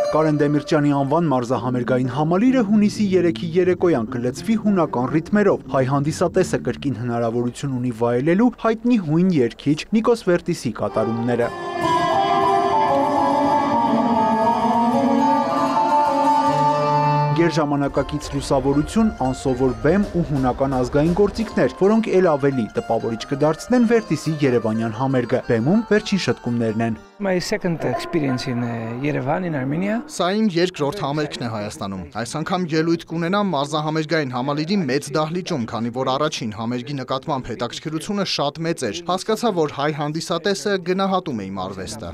Կարեն Դեմիրճյանի անվան մարզահամերգային համալիրը հունիսի 3-ի երեկոյան կլցվի հունական ռիթմերով։ Հայ հանդիսատեսը կրկին հնարավորություն ունի վայելելու հայտնի հույն երգիչ Նիկոս Վերտիսի կատարումները։ Գերժամանակակից լուսավորություն, անսովոր բեմ ու հունական ազգային գործիքներ, որոնք էլ ավելի տպավորիչ կդարձնեն Վերտիսի երևանյան համերգը։ Բեմում վերջին շտկումներն են։ My second experience in Yerevan in Armenia. Սա իմ երկրորդ համերգն է Հայաստանում։ Այս անգամ ելույթ կունենամ մարզահամերգային համալիրի մեծ դահլիճում, քանի որ առաջին համերգի նկատմամբ հետաքրքրությունը շատ մեծ էր։ Հասկացա, որ հայ հանդիսատեսը գնահատում է իմ արվեստը։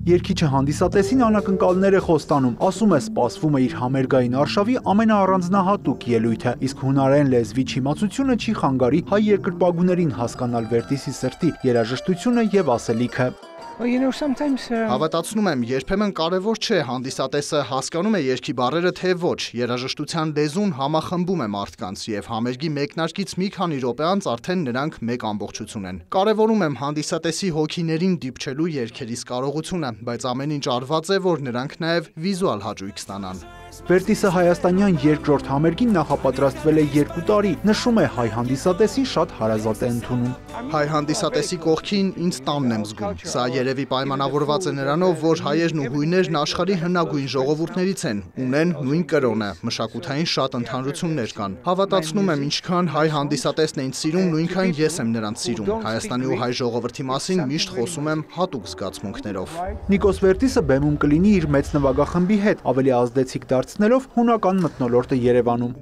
Երգիչը հանդիսատեսին անակնկալներ է խոստանում, ասում է սպասվում է իր համերգային արշավի ամենաառանձնահատուկ ելույթը, իսկ հունարեն լեզվի չիմացությունը չի խանգարի հայ երկրպագուներին հասկանալ Վերտիսի սրտի երաժշտությունը եւ ասելիքը։ Հավատացնում եմ, երբեմն կարևոր չէ հանդիսատեսը հասկանում է երգի բառերը թե ոչ, երաժշտության լեզուն համախմբում է մարդկանց եւ համերգի մեկնարկից մի քանի րոպե անց արդեն նրանք մեկ ամբողջություն են։ Կարևորում եմ հանդիսատեսի հոգիներին դիպչելու երգերիս կարողությունը, բայց ամեն ինչ արված է, որ նրանք նաեւ վիզուալ հաճույք ստանան։ Վերտիսը հայաստանյան երկրորդ համերգին նախապատրաստվել է 2 տարի, նշում է հայ հանդիսատեսին շատ հարազատ է ընդունում։ Հայ հանդիսատեսի կողքին ինձ տանն եմ զգում։ Սա երևի պայմանավորված է նրանով, որ հայերն ու հույներն աշխարհի հնագույն ժողովուրդներից են, ունեն նույն կրոնը, մշակութային շատ ընդհանրություններ կան։ Հավատացնում եմ, ինչքան հայ հանդիսատեսն է ինձ սիրում, նույնքան ես եմ նրանց սիրում։ Հայաստանի ու հայ ժողովրդի մասին միշտ խոսում եմ հատուկ զգացմունքներով։ Նիկոս Վերտիսը բեմում կլինի իր մեծ նվագախմբի հետ, ավելի ազդեցիկ դարձնելով հունական մթնոլորտը Երևանում։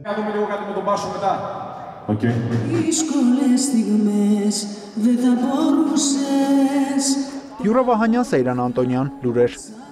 Յուրա Վահանյան, Սեյրան Անտոնյան, լուրեր։